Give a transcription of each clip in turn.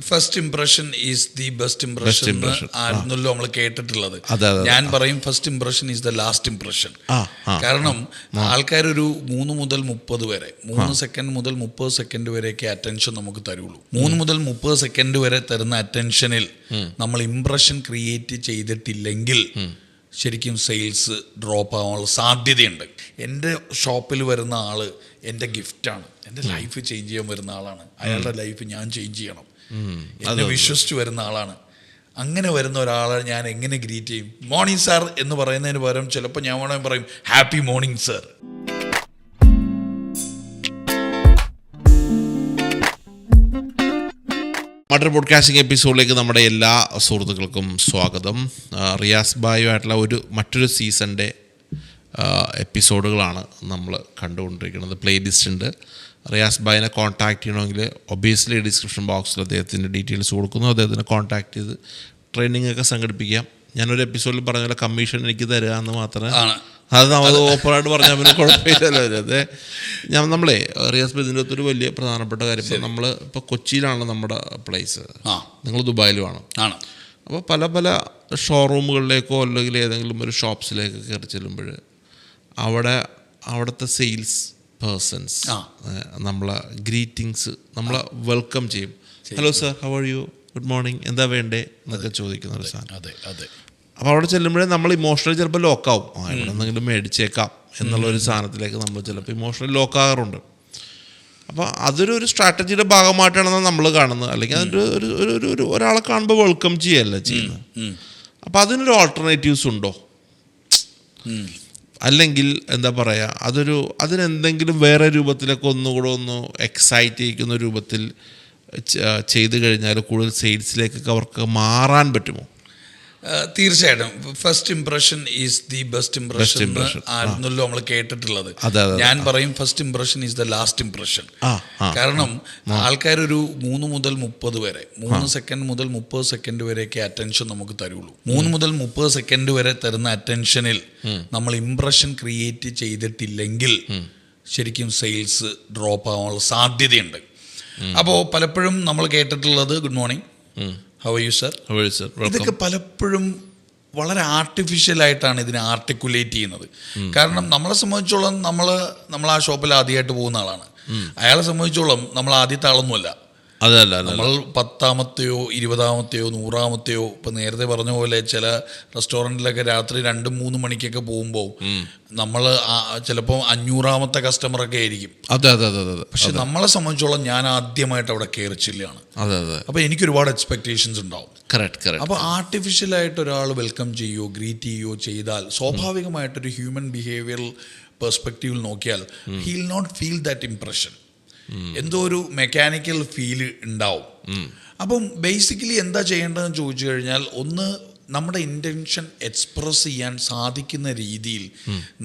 First impression is the best impression ആയിരുന്നല്ലോ നമ്മൾ കേട്ടിട്ടുള്ളത്. ഞാൻ പറയും first impression is the last impression. കാരണം ആൾക്കാരൊരു 3 മുതൽ 30 വരെ 3 സെക്കൻഡ് മുതൽ 30 സെക്കൻഡ് വരെയൊക്കെ അറ്റൻഷൻ നമുക്ക് തരുള്ളൂ. 3 മുതൽ 30 സെക്കൻഡ് വരെ തരുന്ന അറ്റൻഷനിൽ നമ്മൾ ഇംപ്രഷൻ ക്രിയേറ്റ് ചെയ്തിട്ടില്ലെങ്കിൽ ശരിക്കും സെയിൽസ് ഡ്രോപ്പ് ആവാനുള്ള സാധ്യതയുണ്ട്. എൻ്റെ ഷോപ്പിൽ വരുന്ന ആള് എൻ്റെ ഗിഫ്റ്റാണ്, എൻ്റെ ലൈഫ് ചേഞ്ച് ചെയ്യാൻ വരുന്ന ആളാണ്, അയാളുടെ ലൈഫ് ഞാൻ ചേഞ്ച് ചെയ്യണം, എന്നെ വിശ്വസിച്ച് വരുന്ന ആളാണ്. അങ്ങനെ വരുന്ന ഒരാളെ ഞാൻ എങ്ങനെ ഗ്രീറ്റ് ചെയ്യും? മോർണിംഗ് സാർ എന്ന് പറയുന്നതിന് പകരം ചിലപ്പോൾ ഞാൻ വേണമെങ്കിൽ പറയും ഹാപ്പി മോർണിംഗ് സാർ. മറ്റൊരു പോഡ്കാസ്റ്റിംഗ് എപ്പിസോഡിലേക്ക് നമ്മുടെ എല്ലാ സുഹൃത്തുക്കൾക്കും സ്വാഗതം. റിയാസ് ബായുമായിട്ടുള്ള മറ്റൊരു സീസണിൻ്റെ എപ്പിസോഡുകളാണ് നമ്മൾ കണ്ടുകൊണ്ടിരിക്കുന്നത്. പ്ലേലിസ്റ്റ് ഉണ്ട്. റിയാസ് ബായിനെ കോൺടാക്ട് ചെയ്യണമെങ്കിൽ ഒബിയസ്ലി ഡിസ്ക്രിപ്ഷൻ ബോക്സിൽ അദ്ദേഹത്തിൻ്റെ ഡീറ്റെയിൽസ് കൊടുക്കുന്നു. അദ്ദേഹത്തിനെ കോൺടാക്ട് ചെയ്ത് ട്രെയിനിങ് ഒക്കെ സംഘടിപ്പിക്കാം. ഞാനൊരു എപ്പിസോഡിൽ പറഞ്ഞ പോലെ കമ്മീഷൻ എനിക്ക് തരിക എന്ന് മാത്രമേ, അത് നമ്മൾ ഓപ്പണായിട്ട് പറഞ്ഞാൽ പിന്നെ കുഴപ്പമില്ലല്ലോ. അതെ, നമ്മളെ റിയാസ് ബായ് ഇതിൻ്റെ അകത്തൊരു വലിയ പ്രധാനപ്പെട്ട കാര്യം, ഇപ്പോൾ നമ്മൾ ഇപ്പോൾ കൊച്ചിയിലാണ് നമ്മുടെ പ്ലേസ്, നിങ്ങൾ ദുബായിലുമാണ്. അപ്പോൾ പല പല ഷോറൂമുകളിലേക്കോ അല്ലെങ്കിൽ ഏതെങ്കിലും ഒരു ഷോപ്സിലേക്കോ കയറി ചെല്ലുമ്പോൾ അവിടുത്തെ സെയിൽസ് പേഴ്സൺസ് നമ്മളെ ഗ്രീറ്റിങ്സ് നമ്മളെ വെൽക്കം ചെയ്യും. Hello sir, how are U, good morning, എന്താ വേണ്ടേ എന്നൊക്കെ ചോദിക്കുന്ന ഒരു സാധനം. അപ്പോൾ അവിടെ ചെല്ലുമ്പോഴേ നമ്മൾ ഇമോഷണലി ചിലപ്പോൾ ലോക്കാവും. ഇവിടെ എന്തെങ്കിലും മേടിച്ചേക്കാം എന്നുള്ളൊരു സാധനത്തിലേക്ക് നമ്മൾ ചിലപ്പോൾ ഇമോഷണലി ലോക്കാകാറുണ്ട്. അപ്പോൾ അതൊരു സ്ട്രാറ്റജിയുടെ ഭാഗമായിട്ടാണ് നമ്മൾ കാണുന്നത്. അല്ലെങ്കിൽ അതിൻ്റെ ഒരു ഒരാളെ കാണുമ്പോൾ വെൽക്കം ചെയ്യല്ല ചെയ്യുന്നത്. അപ്പോൾ അതിനൊരു ഓൾട്ടർനേറ്റീവ്സ് ഉണ്ടോ? അല്ലെങ്കിൽ എന്താ പറയുക, അതിനെന്തെങ്കിലും വേറെ രൂപത്തിലൊക്കെ ഒന്നുകൂടെ ഒന്ന് എക്സൈറ്റ് ചെയ്യിക്കുന്ന രൂപത്തിൽ ചെയ്തു കഴിഞ്ഞാൽ കൂടുതൽ സെയിൽസിലേക്കൊക്കെ അവർക്ക് മാറാൻ പറ്റുമോ? തീർച്ചയായിട്ടും first impression is the best impression ആയിരുന്നല്ലോ നമ്മൾ കേട്ടിട്ടുള്ളത്. ഞാൻ പറയും first impression is the last impression. കാരണം ആൾക്കാരൊരു 3 മുതൽ 30 വരെ 3 സെക്കൻഡ് മുതൽ 30 സെക്കൻഡ് വരെയൊക്കെ അറ്റൻഷൻ നമുക്ക് തരുള്ളൂ. 3 മുതൽ 30 സെക്കൻഡ് വരെ തരുന്ന അറ്റൻഷനിൽ നമ്മൾ ഇംപ്രഷൻ ക്രിയേറ്റ് ചെയ്തിട്ടില്ലെങ്കിൽ ശരിക്കും സെയിൽസ് ഡ്രോപ്പ് ആവാനുള്ള സാധ്യതയുണ്ട്. അപ്പോൾ പലപ്പോഴും നമ്മൾ കേട്ടിട്ടുള്ളത് good morning, how are you sir. ഇതൊക്കെ പലപ്പോഴും വളരെ ആർട്ടിഫിഷ്യലായിട്ടാണ് ഇതിനെ ആർട്ടിക്കുലേറ്റ് ചെയ്യുന്നത്. കാരണം നമ്മളെ സംബന്ധിച്ചോളം നമ്മൾ ആ ഷോപ്പിൽ ആദ്യമായിട്ട് പോകുന്ന ആളാണ്. അയാളെ സംബന്ധിച്ചോളം നമ്മൾ ആദ്യത്തെ ആളൊന്നുമല്ല. നമ്മൾ 10ാമത്തെയോ 20ാമത്തെയോ 100ാമത്തെയോ, ഇപ്പം നേരത്തെ പറഞ്ഞ പോലെ ചില റെസ്റ്റോറൻറ്റിലൊക്കെ രാത്രി 2-3 മണിക്കൊക്കെ പോകുമ്പോൾ നമ്മൾ ചിലപ്പോൾ 500ാമത്തെ കസ്റ്റമറൊക്കെ ആയിരിക്കും. പക്ഷെ നമ്മളെ സംബന്ധിച്ചോളം ഞാൻ ആദ്യമായിട്ട് അവിടെ കയറി ചെല്ലുകയാണ്. അപ്പോൾ എനിക്ക് ഒരുപാട് എക്സ്പെക്ടേഷൻസ് ഉണ്ടാവും. അപ്പോൾ ആർട്ടിഫിഷ്യലായിട്ട് ഒരാൾ വെൽക്കം ചെയ്യുകയോ ഗ്രീറ്റ് ചെയ്യുകയോ ചെയ്താൽ സ്വാഭാവികമായിട്ടൊരു ഹ്യൂമൻ ബിഹേവിയറൽ പെർസ്പെക്റ്റീവിൽ നോക്കിയാൽ he will not feel that impression. എന്തോ ഒരു മെക്കാനിക്കൽ ഫീല് ഉണ്ടാവും. അപ്പം ബേസിക്കലി എന്താ ചെയ്യേണ്ടതെന്ന് ചോദിച്ചു കഴിഞ്ഞാൽ, ഒന്ന് നമ്മുടെ ഇൻറ്റൻഷൻ എക്സ്പ്രസ് ചെയ്യാൻ സാധിക്കുന്ന രീതിയിൽ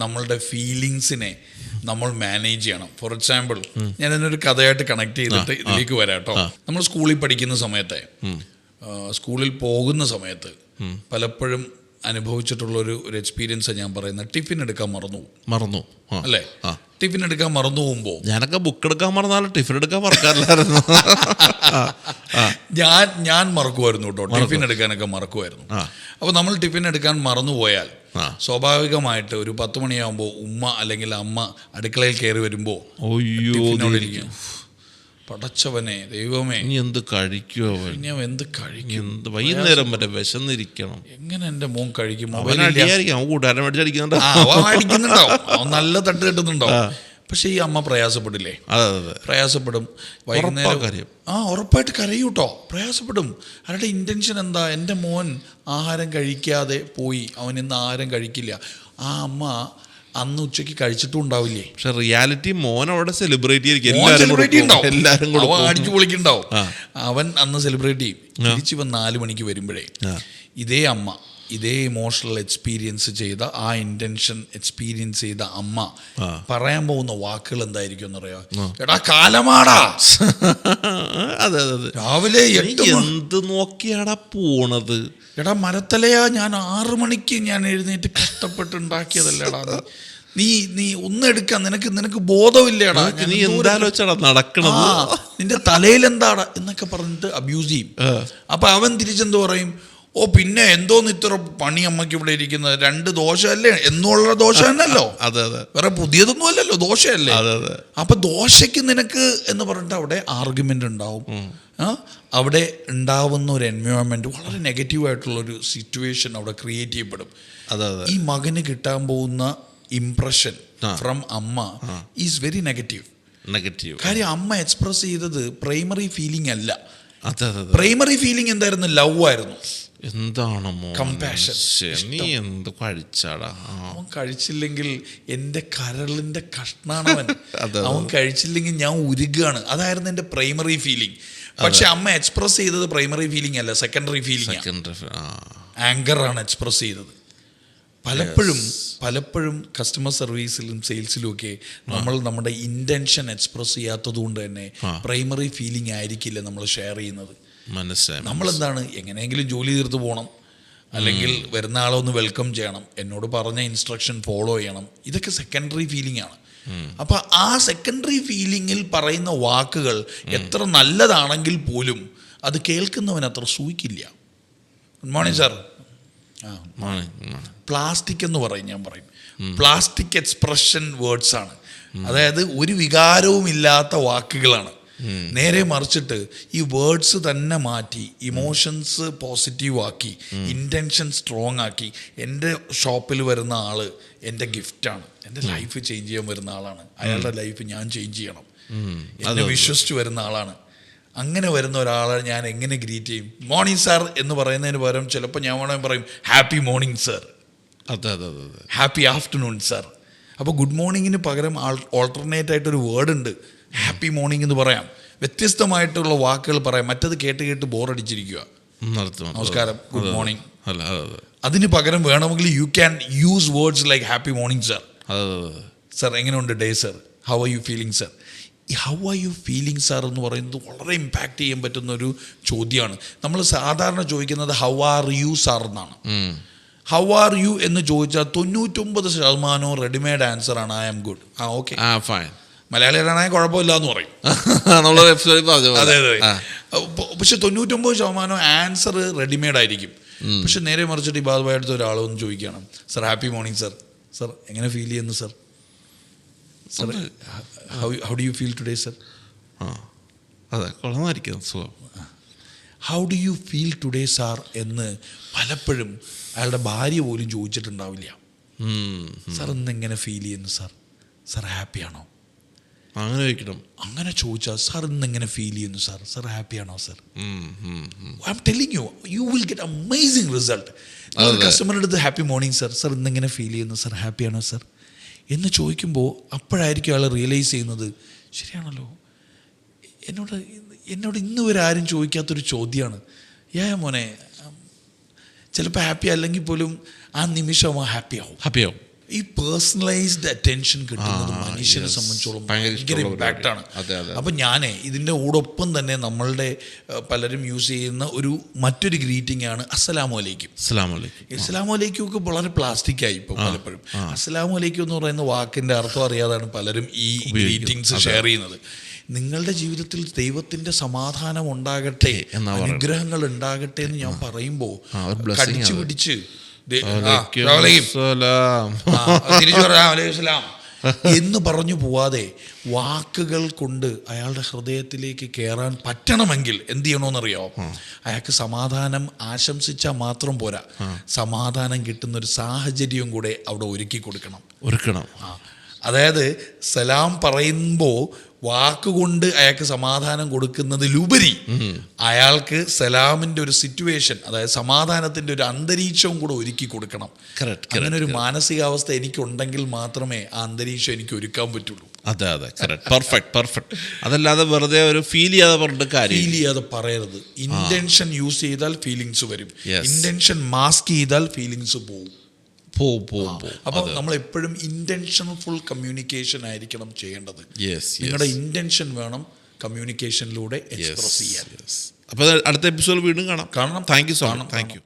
നമ്മളുടെ ഫീലിങ്സിനെ നമ്മൾ മാനേജ് ചെയ്യണം. ഫോർ എക്സാമ്പിൾ, ഞാൻ ഇതിനൊരു കഥയായിട്ട് കണക്ട് ചെയ്തിട്ട് ഇതിലേക്ക് വരാം കേട്ടോ. നമ്മൾ സ്കൂളിൽ പഠിക്കുന്ന സമയത്തെ, സ്കൂളിൽ പോകുന്ന സമയത്ത് പലപ്പോഴും അനുഭവിച്ചിട്ടുള്ള ഒരു എക്സ്പീരിയൻസ് ഞാൻ പറയുന്നത്, ടിഫിൻ എടുക്കാൻ മറന്നു അല്ലേ? ടിഫിൻ എടുക്കാൻ മറന്നു പോകുമ്പോൾ, ഞാനൊക്കെ ബുക്ക് എടുക്കാൻ മറന്നാലും ടിഫിൻ എടുക്കാൻ മറക്കാറില്ലായിരുന്നു. ഞാൻ മറക്കുമായിരുന്നു കേട്ടോ, ടിഫിൻ എടുക്കാനൊക്കെ മറക്കുമായിരുന്നു. അപ്പോൾ നമ്മൾ ടിഫിൻ എടുക്കാൻ മറന്നുപോയാൽ സ്വാഭാവികമായിട്ട് ഒരു 10 മണിയാകുമ്പോൾ ഉമ്മ അല്ലെങ്കിൽ അമ്മ അടുക്കളയിൽ കയറി വരുമ്പോൾ ടിഫിനോടിരിക്കും, പടച്ചവനെ ദൈവമേ എന്ത് കഴിക്കുമോ, എന്ത് കഴിക്കും, വൈകുന്നേരം വരെ വിശന്നിരിക്കണം, എങ്ങനെ എൻ്റെ മോൻ കഴിക്കും, കൂട്ടുകാരൻ മേടിച്ചടിക്കുന്നുണ്ടോ, അവൻ നല്ല തട്ട് കിട്ടുന്നുണ്ടാവും. പക്ഷെ ഈ അമ്മ പ്രയാസപ്പെടില്ലേ? പ്രയാസപ്പെടും. വൈകുന്നേരം ഉറപ്പായിട്ട് കരയൂട്ടോ, പ്രയാസപ്പെടും. അവരുടെ ഇൻറ്റൻഷൻ എന്താ? എൻ്റെ മോൻ ആഹാരം കഴിക്കാതെ പോയി, അവൻ ഇന്ന് ആഹാരം കഴിക്കില്ല. ആ അമ്മ അന്ന് ഉച്ചയ്ക്ക് കഴിച്ചിട്ടും ഉണ്ടാവില്ലേ? പക്ഷെ റിയാലിറ്റി മോൻ അവിടെ സെലിബ്രേറ്റ് ചെയ്യും, അടിച്ചു പൊളിക്കുണ്ടാവും. അവൻ അന്ന് സെലിബ്രേറ്റ് ചെയ്യും. തിരിച്ച് ഇവൻ 4 മണിക്ക് വരുമ്പോഴേ ഇതേ അമ്മ, ഇതേ ഇമോഷണൽ എക്സ്പീരിയൻസ് ചെയ്ത, ആ ഇൻറ്റൻഷൻ എക്സ്പീരിയൻസ് ചെയ്ത അമ്മ പറയാൻ പോകുന്ന വാക്കുകൾ എന്തായിരിക്കും എന്നറിയാം? എടാ കാലമാടാ, രാവിലെ 8 എന്ത് നോക്കിയാടാ പോണത്, എടാ മരത്തലയാ, ഞാൻ 6 മണിക്ക് ഞാൻ എഴുന്നേറ്റ് കഷ്ടപ്പെട്ട് ഉണ്ടാക്കിയതല്ലേടാ, നീ ഒന്നെടുക്കാൻ നിനക്ക് ബോധമില്ലേടാ, നീ എന്താലോചിച്ചാടാ നടക്കണത്, നിന്റെ തലയിൽ എന്താടാ എന്നൊക്കെ പറഞ്ഞിട്ട് അബ്യൂസ് ചെയ്യും. അപ്പൊ അവൻ തിരിച്ചെന്ത് പറയും, ഓ പിന്നെ എന്തോന്ന് ഇത്ര പണി അമ്മയ്ക്ക് ഇവിടെ ഇരിക്കുന്നത്, 2 ദോശ അല്ലേ എന്നുള്ള ദോശ തന്നെയല്ലോ, അതെ അതെ, വേറെ പുതിയതൊന്നും അല്ലല്ലോ, ദോശയല്ലേ. അപ്പൊ ദോശയ്ക്ക് നിനക്ക് എന്ന് പറഞ്ഞിട്ട് അവിടെ ആർഗ്യുമെന്റ് ഉണ്ടാവും. അവിടെ ഉണ്ടാവുന്ന ഒരു എൻവയോൺമെന്റ് വളരെ നെഗറ്റീവായിട്ടുള്ളൊരു സിറ്റുവേഷൻ അവിടെ ക്രിയേറ്റ് ചെയ്യപ്പെടും. ഈ മകന് കിട്ടാൻ പോകുന്ന ഇംപ്രഷൻ ഫ്രം അമ്മ ഈസ് വെരി നെഗറ്റീവ്. കാര്യം അമ്മ എക്സ്പ്രസ് ചെയ്തത് പ്രൈമറി ഫീലിംഗ് അല്ല. പ്രൈമറി ഫീലിംഗ് എന്തായിരുന്നു? ലവ് ആയിരുന്നു. എന്താണ് കമ്പാഷൻ. നീ എന്ത് കഴിച്ചാടാ, അവൻ കഴിച്ചില്ലെങ്കിൽ എൻ്റെ കരളിന്റെ കഷ്ണാണ് അവൻ, അവൻ കഴിച്ചില്ലെങ്കിൽ ഞാൻ ഉരുകാണ്. അതായിരുന്നു എൻ്റെ പ്രൈമറി ഫീലിംഗ്. പക്ഷെ അമ്മ എക്സ്പ്രസ് ചെയ്തത് പ്രൈമറി ഫീലിംഗ് അല്ല, സെക്കൻഡറി ഫീലിംഗ്, ആങ്കർ ആണ് എക്സ്പ്രസ് ചെയ്തത്. പലപ്പോഴും കസ്റ്റമർ സർവീസിലും സെയിൽസിലും ഒക്കെ നമ്മൾ നമ്മുടെ ഇൻറ്റൻഷൻ എക്സ്പ്രസ് ചെയ്യാത്തത് കൊണ്ട് തന്നെ പ്രൈമറി ഫീലിംഗ് ആയിരിക്കില്ല നമ്മൾ ഷെയർ ചെയ്യുന്നത്. നമ്മളെന്താണ്, എങ്ങനെയെങ്കിലും ജോലി തീർത്ത് പോകണം, അല്ലെങ്കിൽ വരുന്ന ആളെ ഒന്ന് വെൽക്കം ചെയ്യണം, എന്നോട് പറഞ്ഞ ഇൻസ്ട്രക്ഷൻ ഫോളോ ചെയ്യണം, ഇതൊക്കെ സെക്കൻഡറി ഫീലിംഗ് ആണ്. അപ്പം ആ സെക്കൻഡറി ഫീലിങ്ങിൽ പറയുന്ന വാക്കുകൾ എത്ര നല്ലതാണെങ്കിൽ പോലും അത് കേൾക്കുന്നവൻ അത്ര സൂയിക്കില്ല. Good morning sir. പ്ലാസ്റ്റിക് എന്ന് പറയും, ഞാൻ പറയും പ്ലാസ്റ്റിക് എക്സ്പ്രഷൻ വേർഡ്സ് ആണ്. അതായത് ഒരു വികാരവും ഇല്ലാത്ത വാക്കുകളാണ്. നേരെ മറിച്ചിട്ട് ഈ വേർഡ്സ് തന്നെ മാറ്റി ഇമോഷൻസ് പോസിറ്റീവ് ആക്കി ഇൻറ്റൻഷൻ സ്ട്രോങ് ആക്കി, എൻ്റെ ഷോപ്പിൽ വരുന്ന ആള് എൻ്റെ ഗിഫ്റ്റാണ്, എൻ്റെ ലൈഫ് ചേഞ്ച് ചെയ്യാൻ വരുന്ന ആളാണ്, അയാളുടെ ലൈഫ് ഞാൻ ചേഞ്ച് ചെയ്യണം, എന്നെ വിശ്വസിച്ച് വരുന്ന ആളാണ്. അങ്ങനെ വരുന്ന ഒരാളെ ഞാൻ എങ്ങനെ ഗ്രീറ്റ് ചെയ്യും? മോർണിംഗ് സാർ എന്ന് പറയുന്നതിന് പകരം ചിലപ്പോൾ ഞാൻ വേണമെങ്കിൽ പറയും happy morning sir, happy afternoon sir. അപ്പോൾ ഗുഡ് മോർണിംഗിന് പകരം ഓൾട്ടർനേറ്റ് ആയിട്ടൊരു വേർഡ് ഉണ്ട്, ഹാപ്പി മോർണിംഗ് എന്ന് പറയാം. വ്യത്യസ്തമായിട്ടുള്ള വാക്കുകൾ പറയാം. മറ്റത് കേട്ട് ബോറടിച്ചിരിക്കുക, നമസ്കാരം, ഗുഡ് മോർണിംഗ്. അതിന് പകരം വേണമെങ്കിൽ you can use words like happy morning sir, sir എങ്ങനെയുണ്ട് day sir, how are you feeling sir. ഈ how are you feeling sir എന്ന് പറയുന്നത് വളരെ ഇമ്പാക്റ്റ് ചെയ്യാൻ പറ്റുന്ന ഒരു ചോദ്യമാണ്. നമ്മൾ സാധാരണ ചോദിക്കുന്നത് ഹൗ ആർ യു സാർ എന്നാണ്. ഹൗ ആർ യു എന്ന് ചോദിച്ചാൽ 99% റെഡിമെയ്ഡ് ആൻസർ ആണ് I am good. Okay fine. മലയാളികളാണെങ്കിൽ കുഴപ്പമില്ല എന്ന് പറയും. അതെ അതെ. പക്ഷെ 99% ആൻസർ റെഡിമെയ്ഡ് ആയിരിക്കും. പക്ഷെ നേരെ മറിച്ചിട്ട് ഈ ബാധമായിട്ട് ഒരാൾ ഒന്ന് ചോദിക്കുകയാണ്, sir happy morning sir, sir എങ്ങനെ ഫീൽ ചെയ്യുന്നു sir, sir how do you feel today sir, how do you feel today sir എന്ന് പലപ്പോഴും അയാളുടെ ഭാര്യ പോലും ചോദിച്ചിട്ടുണ്ടാവില്ല. സാർ ഇന്ന് എങ്ങനെ ഫീൽ ചെയ്യുന്നു സാർ, സാർ ഹാപ്പിയാണോ, അങ്ങനെ ചോദിക്കണം. അങ്ങനെ ചോദിച്ചാൽ സാർ ഇന്ന് എങ്ങനെ ഫീൽ ചെയ്യുന്നു സാർ, സാർ ഹാപ്പിയാണോ sir. I am telling you, you will get amazing result. കസ്റ്റമറുടെ അടുത്ത് ഹാപ്പി മോർണിംഗ് സാർ, സാർ ഇന്ന് എങ്ങനെ ഫീൽ ചെയ്യുന്നു സാർ, ഹാപ്പിയാണോ സാർ എന്ന് ചോദിക്കുമ്പോൾ അപ്പോഴായിരിക്കും അയാൾ റിയലൈസ് ചെയ്യുന്നത്, ശരിയാണല്ലോ, എന്നോട് ഇന്ന് വരെ ആരും ചോദിക്കാത്തൊരു ചോദ്യമാണ്. മോനെ ചിലപ്പോൾ ഹാപ്പി അല്ലെങ്കിൽ പോലും ആ നിമിഷം ഹാപ്പിയാവും. ഈ പേഴ്സണലൈസ്ഡ് അറ്റൻഷൻ കിട്ടുന്നത് മനുഷ്യനെ സംബന്ധിച്ചോളം ഭയങ്കര ഇമ്പാക്റ്റ് ആണ്. അപ്പം ഞാനേ ഇതിൻ്റെ കൂടൊപ്പം തന്നെ നമ്മളുടെ പലരും യൂസ് ചെയ്യുന്ന മറ്റൊരു ഗ്രീറ്റിംഗ് ആണ് അസ്സലാമു അലൈക്കും. അസ്സലാമു അലൈക്കും ഒക്കെ വളരെ പ്ലാസ്റ്റിക്കായി ഇപ്പോൾ പലപ്പോഴും. അസ്സലാമു അലൈക്കും എന്ന് പറയുന്ന വാക്കിൻ്റെ അർത്ഥം അറിയാതാണ് പലരും ഈ ഗ്രീറ്റിംഗ്സ് ഷെയർ ചെയ്യുന്നത്. നിങ്ങളുടെ ജീവിതത്തിൽ ദൈവത്തിൻ്റെ സമാധാനം ഉണ്ടാകട്ടെ, അനുഗ്രഹങ്ങൾ ഉണ്ടാകട്ടെ എന്ന് ഞാൻ പറയുമ്പോൾ കടിച്ചു പിടിച്ച് എന്ന് പറഞ്ഞു പോവാതെ വാക്കുകൾ കൊണ്ട് അയാളുടെ ഹൃദയത്തിലേക്ക് കയറാൻ പറ്റണമെങ്കിൽ എന്ത് ചെയ്യണമെന്നറിയാമോ? അയാൾക്ക് സമാധാനം ആശംസിച്ചാൽ മാത്രം പോരാ, സമാധാനം കിട്ടുന്നൊരു സാഹചര്യം കൂടെ അവിടെ ഒരുക്കി കൊടുക്കണം. അതായത് സലാം പറയുമ്പോൾ വാക്കുകൊണ്ട് അയാൾക്ക് സമാധാനം കൊടുക്കുന്നതിലുപരി അയാൾക്ക് സലാമിൻ്റെ ഒരു സിറ്റുവേഷൻ, അതായത് സമാധാനത്തിൻ്റെ ഒരു അന്തരീക്ഷവും കൂടെ ഒരുക്കി കൊടുക്കണം. അങ്ങനെ ഒരു മാനസികാവസ്ഥ എനിക്കുണ്ടെങ്കിൽ മാത്രമേ ആ അന്തരീക്ഷം എനിക്ക് ഒരുക്കാൻ പറ്റുള്ളൂ. അതെ, പെർഫെക്റ്റ്. അതല്ലാതെ വെറുതെ ഒരു ഫീൽ ചെയ്യാതെ പറയരുത്. ഇന്റൻഷൻ യൂസ് ചെയ്താൽ ഫീലിങ്സ് വരും, ഇന്റൻഷൻ മാസ്ക് ചെയ്താൽ ഫീലിങ്സ് പോകും. അപ്പോൾ നമ്മൾ എപ്പോഴും ഇന്റൻഷൻഫുൾ കമ്മ്യൂണിക്കേഷൻ ആയിരിക്കണം ചെയ്യേണ്ടത്. നിങ്ങളുടെ ഇന്റൻഷൻ വേണം കമ്മ്യൂണിക്കേഷനിലൂടെ എക്സ്പ്രസ് ചെയ്യാൻ. അപ്പോൾ അടുത്ത എപ്പിസോഡ് വീണ്ടും കാണാം. Thank you so much. Thank you.